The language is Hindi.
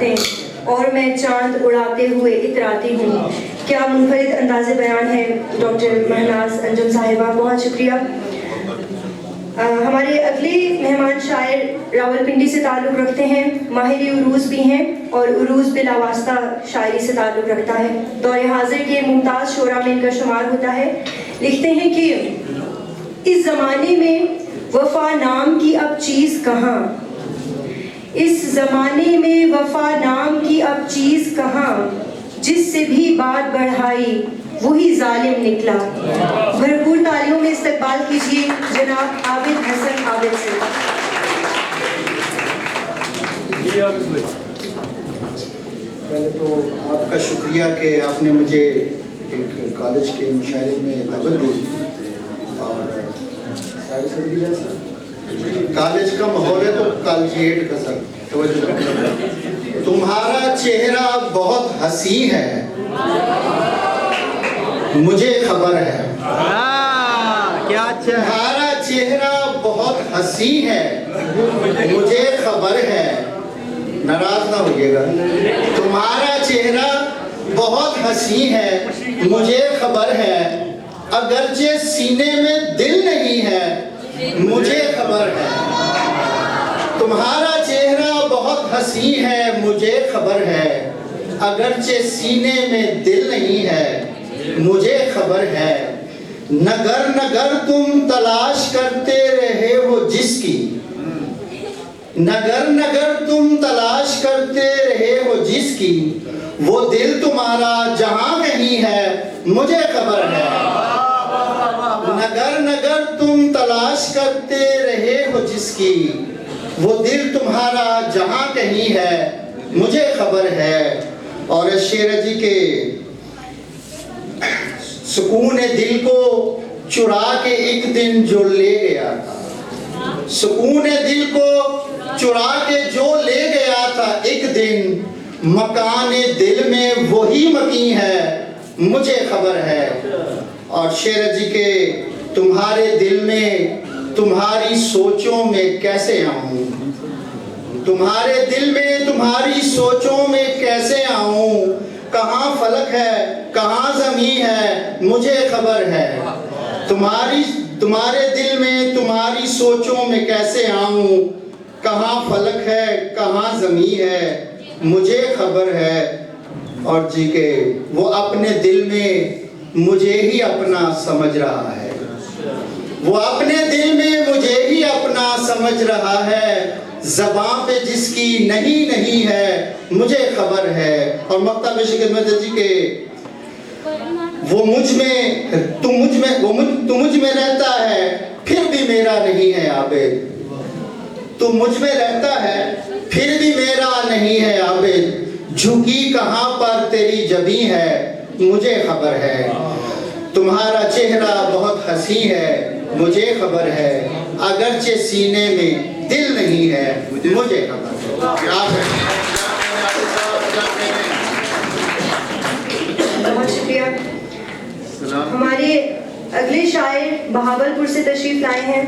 रातें और मैं चांद उड़ाते हुए इतराती हूँ। क्या मुनफरिद अंदाज़े बयान है डॉक्टर महनाज अंजुम साहिबा, बहुत शुक्रिया। हमारे अगले मेहमान शायर रावलपिंडी से ताल्लुक़ रखते हैं, माहिर उरूज़ भी हैं और उरूज़ बिलावास्ता शायरी से ताल्लुक़ रखता है। दौर हाजिर के मुमताज़ शोरा में इनका शुमार होता है। लिखते हैं कि इस ज़माने में वफ़ा नाम की अब चीज़ कहाँ, इस ज़माने में वफ़ा नाम की अब चीज़ कहाँ, जिससे भी बात बढ़ाई वही जालिम निकला। भरपूर तालियों में इस्तकबाल कीजिए जनाब आबिद हसन आबिद से। पहले तो आपका शुक्रिया कि आपने मुझे एक कॉलेज के मुशायरे में दावत दी और कॉलेज का माहौल है तो कॉलेजिएट का सर तुम्हारा चेहरा बहुत हंसी है, मुझे खबर है। क्या तुम्हारा चेहरा बहुत हंसी है, मुझे खबर है। नाराज ना होइएगा। तुम्हारा चेहरा बहुत हंसी है, मुझे खबर है। अगरचे सीने में दिल नहीं है, मुझे खबर है। तुम्हारा चेहरा बहुत हंसी है, मुझे खबर है। अगरचे सीने में दिल नहीं है, मुझे खबर है। नगर नगर तुम तलाश करते रहे हो जिसकी, नगर नगर तुम तलाश करते रहे हो जिसकी, वो दिल तुम्हारा जहां कहीं है, मुझे खबर है। नगर नगर तुम तलाश करते रहे हो जिसकी, वो दिल तुम्हारा जहां कहीं है, मुझे खबर है। और शेर जी के सुकून दिल को चुरा के एक दिन जो ले गया था, सुकून दिल को चुरा के जो ले गया था एक दिन, मकान दिल में वही मकी है, मुझे खबर है। और शेर जी के तुम्हारे दिल में तुम्हारी सोचों में कैसे आऊं, तुम्हारे दिल में तुम्हारी सोचों में कैसे आऊं, कहाँ फलक है कहाँ ज़मीं है, मुझे खबर है। तुम्हारे दिल में तुम्हारी सोचों में कैसे आऊं, कहाँ फलक है कहाँ ज़मीं है, मुझे खबर है। और जी के वो अपने दिल में मुझे ही अपना समझ रहा है, वो अपने दिल में मुझे ही अपना समझ रहा है। ज़बां पे जिसकी नहीं नहीं है, मुझे खबर है। और मक्ता में शिकमत जी के वो मुझ में तुम मुझ में रहता है, फिर भी मेरा नहीं है आबिद। तू मुझ में रहता है फिर भी मेरा नहीं है आबिद। झुकी कहाँ पर तेरी जबी है, मुझे खबर है। तुम्हारा चेहरा बहुत हंसी है, मुझे खबर है। अगरचे सीने में दिल नहीं है, मुझे खबर है। बहुत शुक्रिया। हमारे अगले शायर बहावलपुर से तशरीफ लाए हैं